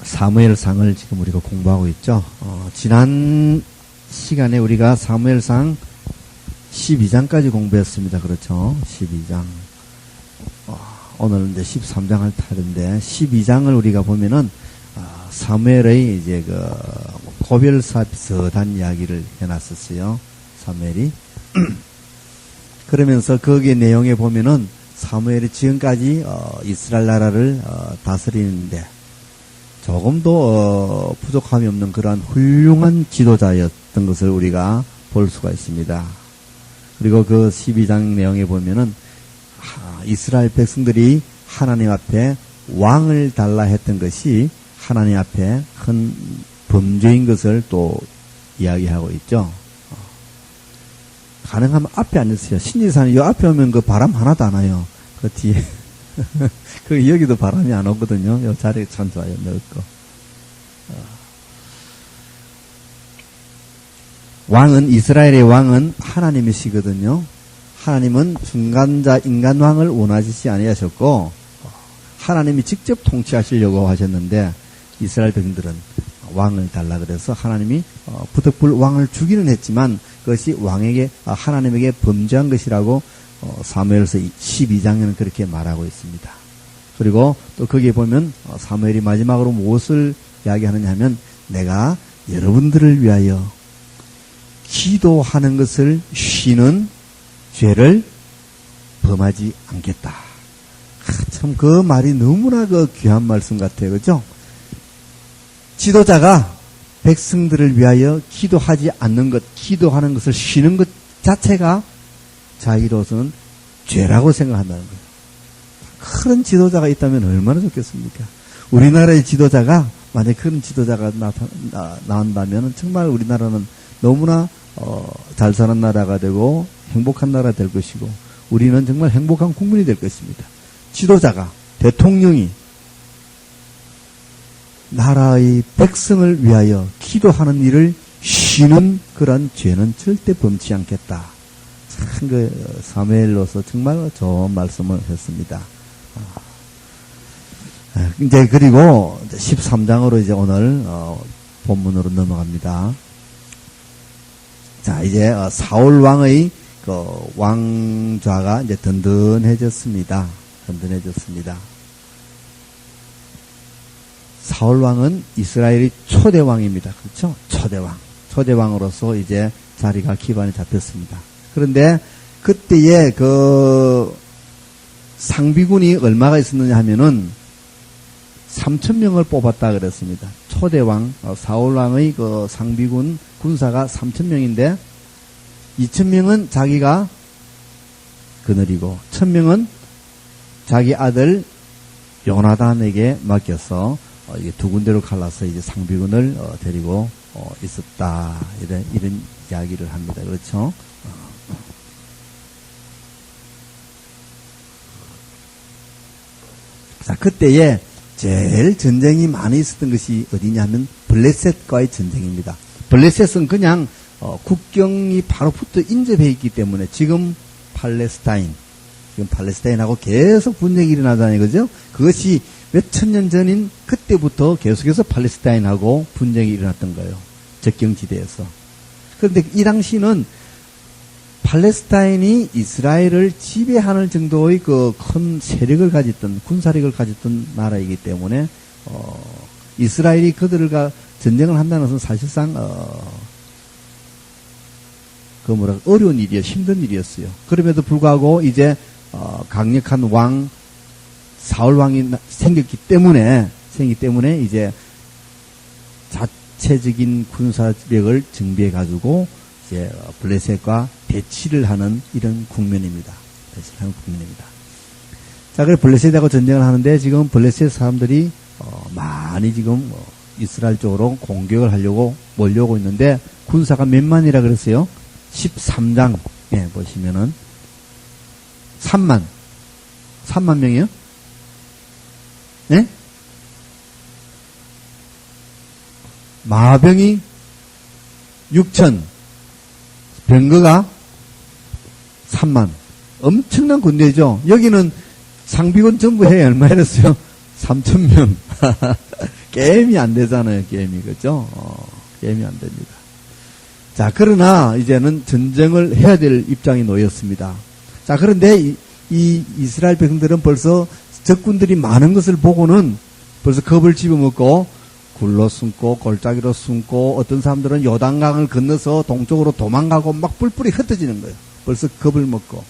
사무엘상을 지금 우리가 공부하고 있죠. 지난 시간에 우리가 사무엘상 12장까지 공부했습니다. 그렇죠? 12장. 오늘은 이제 13장 할 차례인데, 12장을 우리가 보면은, 사무엘의 이제 고별사 비슷한 이야기를 해놨었어요. 사무엘이. 그러면서 거기에 내용에 보면은, 사무엘이 지금까지, 이스라엘 나라를, 다스리는데, 조금도, 부족함이 없는 그러한 훌륭한 지도자였던 것을 우리가 볼 수가 있습니다. 그리고 그 12장 내용에 보면은, 이스라엘 백성들이 하나님 앞에 왕을 달라 했던 것이 하나님 앞에 큰 범죄인 것을 또 이야기하고 있죠. 가능하면 앞에 앉으세요. 신지산이 이 앞에 오면 그 바람 하나도 안 와요. 그 뒤에. 그 여기도 바람이 안 오거든요. 이 자리 참 좋아요. 넓고. 왕은, 이스라엘의 왕은 하나님이시거든요. 하나님은 중간자 인간왕을 원하시지 아니하셨고, 하나님이 직접 통치하시려고 하셨는데, 이스라엘 백성들은 왕을 달라 그래서 하나님이 부득불 왕을 주기는 했지만, 그것이 하나님에게 범죄한 것이라고 사무엘서 12장에는 그렇게 말하고 있습니다. 그리고 또 거기에 보면 사무엘이 마지막으로 무엇을 이야기하느냐 하면, 내가 여러분들을 위하여 기도하는 것을 쉬는 죄를 범하지 않겠다. 참 그 말이 너무나 그 귀한 말씀 같아요. 그죠? 지도자가 백성들을 위하여 기도하지 않는 것, 기도하는 것을 쉬는 것 자체가 자기로서는 죄라고 생각한다는 거예요. 그런 지도자가 있다면 얼마나 좋겠습니까? 우리나라의 지도자가, 만약에 그런 지도자가 나온다면 정말 우리나라는 너무나 잘 사는 나라가 되고 행복한 나라 될 것이고, 우리는 정말 행복한 국민이 될 것입니다. 지도자가, 대통령이 나라의 백성을 위하여 기도하는 일을 쉬는 그런 죄는 절대 범치 않겠다. 참 사무엘로서 정말 좋은 말씀을 했습니다. 이제 그리고 13장으로 이제 오늘 본문으로 넘어갑니다. 자, 이제 사울 왕의 그 왕좌가 이제 든든해졌습니다. 사울 왕은 이스라엘의 초대 왕입니다. 그렇죠? 초대 왕으로서 이제 자리가 기반이 잡혔습니다. 그런데 그때에 그 상비군이 얼마가 있었느냐 하면은 3,000명을 뽑았다 그랬습니다. 초대 왕 사울 왕의 그 상비군 군사가 3,000명인데 2,000명은 자기가 거느리고 1,000명은 자기 아들 요나단에게 맡겨서 이게 두 군데로 갈라서 이제 상비군을 데리고 있었다. 이런 이야기를 합니다. 그렇죠? 자, 그때에 제일 전쟁이 많이 있었던 것이 어디냐면 블레셋과의 전쟁입니다. 블레셋은 그냥 국경이 바로 붙어 인접해 있기 때문에 지금 팔레스타인하고 계속 분쟁이 일어나잖아요. 그죠? 그것이 몇천 년 전인 그때부터 계속해서 팔레스타인하고 분쟁이 일어났던 거예요. 접경지대에서. 그런데 이 당시는 팔레스타인이 이스라엘을 지배하는 정도의 그 큰 세력을 가졌던, 군사력을 가졌던 나라이기 때문에, 이스라엘이 그들과 전쟁을 한다는 것은 사실상, 어려운 일이었어요. 힘든 일이었어요. 그럼에도 불구하고 이제, 강력한 왕, 사울 왕이 생기 때문에 이제 자체적인 군사력을 정비해가지고, 이제 블레셋과 대치를 하는 이런 국면입니다. 자, 그래 블레셋하고 전쟁을 하는데 지금 블레셋 사람들이 많이 지금 이스라엘 쪽으로 공격을 하려고 몰려오고 있는데 군사가 몇만이라 그랬어요? 13장 보시면은 3만 명이요? 네? 마병이 6천, 병거가 3만. 엄청난 군대죠. 여기는 상비군 전부 해야 얼마 이랬어요? 3,000명. 게임이 안 되잖아요, 게임이. 그죠? 게임이 안 됩니다. 자, 그러나 이제는 전쟁을 해야 될 입장이 놓였습니다. 자, 그런데 이 이스라엘 백성들은 벌써 적군들이 많은 것을 보고는 벌써 겁을 집어먹고 굴로 숨고 골짜기로 숨고 어떤 사람들은 요단강을 건너서 동쪽으로 도망가고 막 뿔뿔이 흩어지는 거예요. 벌써 겁을 먹고.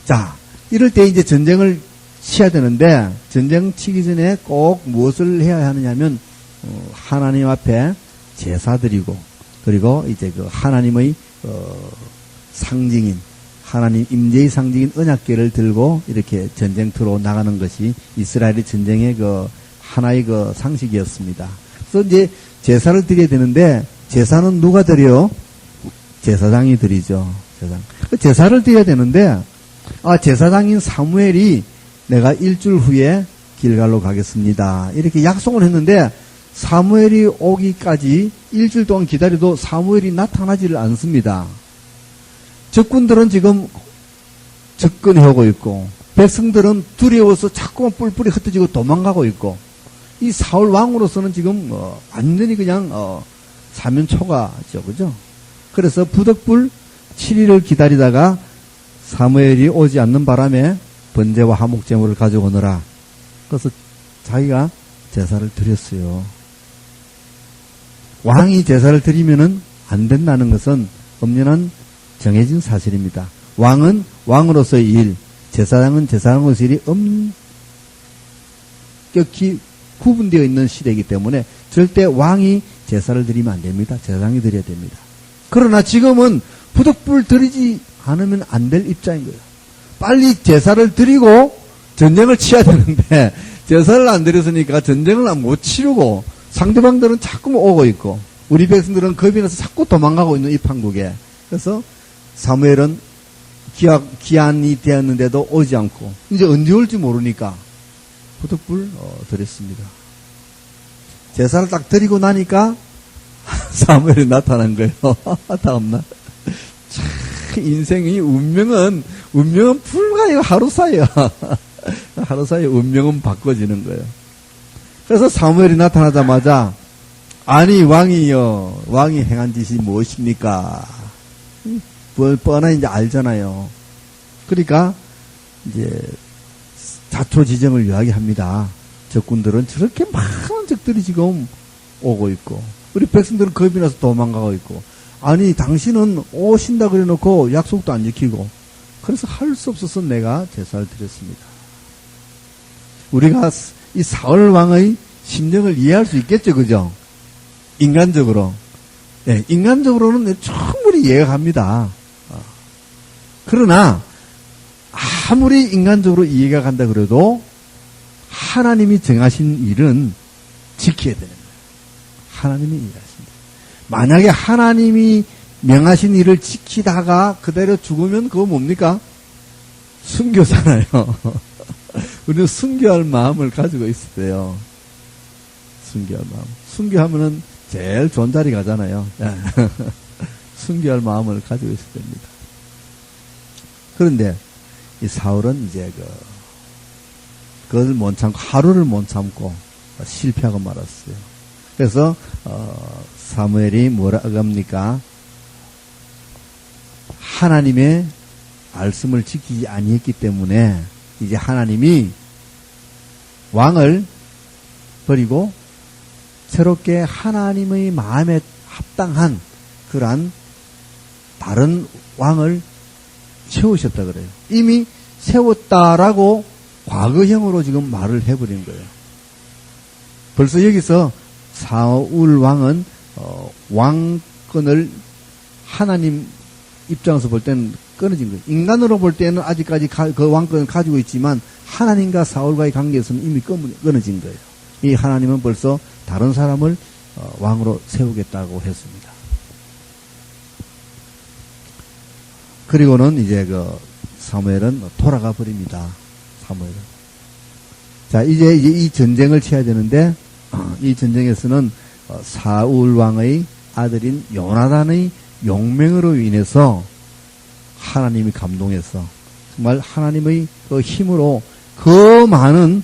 자, 이럴 때 이제 전쟁을 치야 되는데 전쟁 치기 전에 꼭 무엇을 해야 하느냐면 하나님 앞에 제사 드리고 그리고 이제 그 하나님의 상징인 하나님 임재의 상징인 언약궤를 들고 이렇게 전쟁터로 나가는 것이 이스라엘의 전쟁의 그 하나의 그 상식이었습니다. 그래서 이제 제사를 드려야 되는데 제사는 누가 드려요? 제사장이 드리죠. 제사를 드려야 되는데 제사장인 사무엘이 내가 일주일 후에 길갈로 가겠습니다. 이렇게 약속을 했는데 사무엘이 오기까지 일주일 동안 기다려도 사무엘이 나타나지를 않습니다. 적군들은 지금 접근해오고 있고 백성들은 두려워서 자꾸만 뿔뿔이 흩어지고 도망가고 있고 이 사울 왕으로서는 지금 완전히 그냥 사면초가죠. 그죠? 그래서 부득불 7일을 기다리다가 사무엘이 오지 않는 바람에 번제와 화목제물을 가져오느라 그래서 자기가 제사를 드렸어요. 왕이 제사를 드리면은 안 된다는 것은 엄연한 정해진 사실입니다. 왕은 왕으로서의 일, 제사장은 제사장으로서의 일이 엄격히 구분되어 있는 시대이기 때문에 절대 왕이 제사를 드리면 안 됩니다. 제사장이 드려야 됩니다. 그러나 지금은 부득불 드리지 않으면 안 될 입장인 거예요. 빨리 제사를 드리고 전쟁을 치야 되는데 제사를 안 드렸으니까 전쟁을 못 치르고 상대방들은 자꾸 오고 있고 우리 백성들은 겁이 나서 자꾸 도망가고 있는 이 판국에 그래서 사무엘은 기한이 되었는데도 오지 않고 이제 언제 올지 모르니까 부득불 드렸습니다. 제사를 딱 드리고 나니까 사무엘이 나타난 거예요. 다음날 참 인생이 운명은 불과 하루 사이야. 하루 사이에 운명은 바꿔지는 거예요. 그래서 사무엘이 나타나자마자 아니 왕이요 왕이 행한 짓이 무엇입니까? 뻔히 이제 알잖아요. 그러니까 이제 자초지정을 이야기합니다. 적군들은 저렇게 많은 적들이 지금 오고 있고 우리 백성들은 겁이 나서 도망가고 있고 아니 당신은 오신다 그래놓고 약속도 안 지키고 그래서 할 수 없어서 내가 제사를 드렸습니다. 우리가 이 사울 왕의 심정을 이해할 수 있겠죠, 그죠? 인간적으로. 네, 인간적으로는 충분히 이해가 갑니다. 그러나 아무리 인간적으로 이해가 간다 그래도 하나님이 정하신 일은 지켜야 되는 거예요. 하나님이 이해하십니다. 만약에 하나님이 명하신 일을 지키다가 그대로 죽으면 그거 뭡니까? 순교잖아요. 우리는 순교할 마음을 가지고 있어요. 순교할 마음. 순교하면은 제일 좋은 자리 가잖아요. 순교할 마음을 가지고 있어야 됩니다. 그런데 이 사울은 이제 그걸 못 참고 하루를 못 참고 실패하고 말았어요. 그래서 사무엘이 뭐라고 합니까? 하나님의 말씀을 지키지 아니했기 때문에 이제 하나님이 왕을 버리고 새롭게 하나님의 마음에 합당한 그러한 다른 왕을 세우셨다 그래요. 이미 세웠다라고 과거형으로 지금 말을 해버린 거예요. 벌써 여기서 사울 왕은 왕권을 하나님 입장에서 볼 때는 끊어진 거예요. 인간으로 볼 때는 아직까지 그 왕권을 가지고 있지만 하나님과 사울과의 관계에서는 이미 끊어진 거예요. 이 하나님은 벌써 다른 사람을 왕으로 세우겠다고 했습니다. 그리고는 이제 사무엘은 돌아가 버립니다. 사무엘은. 자, 이제 이 전쟁을 치러야 되는데 이 전쟁에서는 사울 왕의 아들인 요나단의 용맹으로 인해서 하나님이 감동해서 정말 하나님의 그 힘으로 그 많은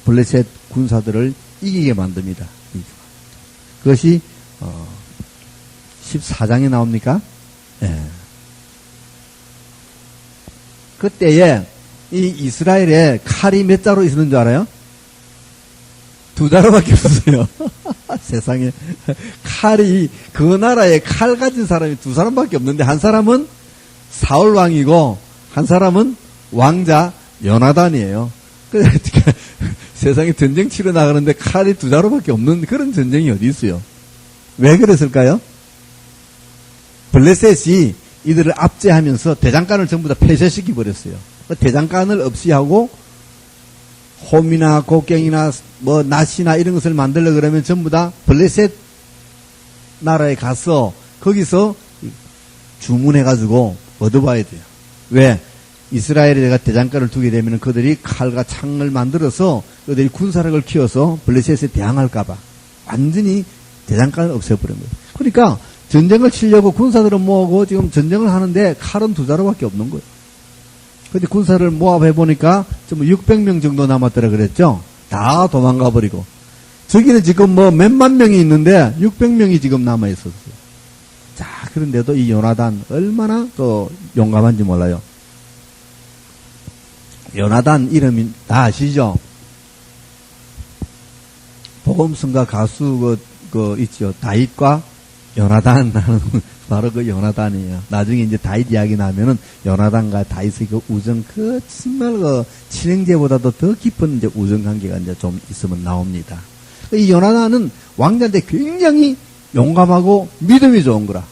블레셋 군사들을 이기게 만듭니다. 그것이 14장에 나옵니까? 예. 그때에 이 이스라엘에 칼이 몇 자루 있었는 줄 알아요? 2자루밖에 없어요. 세상에 칼이 그 나라에 칼 가진 사람이 2사람밖에 없는데 한 사람은 사울 왕이고 한 사람은 왕자 요나단이에요. 그러니까 세상에 전쟁 치러 나가는데 칼이 2자루밖에 없는 그런 전쟁이 어디 있어요? 왜 그랬을까요? 블레셋이 이들을 압제하면서 대장간을 전부 다 폐쇄시켜 버렸어요. 대장간을 없이 하고 홈이나 곡괭이나 뭐 낫이나 이런 것을 만들려 그러면 전부 다 블레셋 나라에 가서 거기서 주문해가지고 얻어봐야 돼요. 왜? 이스라엘에다가 대장간을 두게 되면 그들이 칼과 창을 만들어서 그들이 군사력을 키워서 블레셋에 대항할까봐 완전히 대장간을 없애버린 거예요. 그러니까 전쟁을 치려고 군사들은 모으고 지금 전쟁을 하는데 칼은 2자루밖에 없는 거예요. 근데 군사를 모아해보니까 전부 600명 정도 남았더라 그랬죠? 다 도망가 버리고. 저기는 지금 뭐 몇만 명이 있는데 600명이 지금 남아있었어요. 자, 그런데도 이 요나단 얼마나 또 용감한지 몰라요. 요나단 이름이 다 아시죠? 복음성가 가수 있죠. 다윗과 요나단 하는 바로 그 요나단이에요. 나중에 이제 다윗 이야기 나면은 요나단과 다윗의 그 우정, 정말 친형제보다도 더 깊은 이제 우정 관계가 이제 좀 있으면 나옵니다. 이 요나단은 왕자인데 굉장히 용감하고 믿음이 좋은 거라.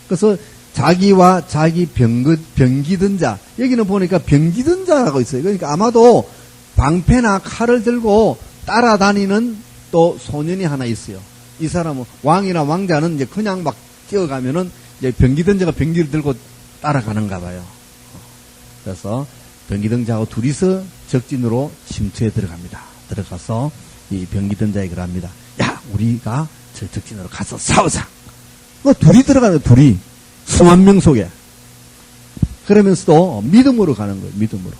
그래서 자기와 자기 병기든 자, 여기는 보니까 병기든 자라고 있어요. 그러니까 아마도 방패나 칼을 들고 따라다니는 또 소년이 하나 있어요. 이 사람은 왕이나 왕자는 이제 그냥 막 뛰어가면은 이제 병기든자가 병기를 들고 따라가는가 봐요. 그래서 병기든자하고 둘이서 적진으로 침투에 들어갑니다. 들어가서 이 병기든자에게 합니다. 야, 우리가 저 적진으로 가서 싸우자. 둘이 들어가는 둘이 수만 명 속에. 그러면서도 믿음으로 가는 거예요. 믿음으로.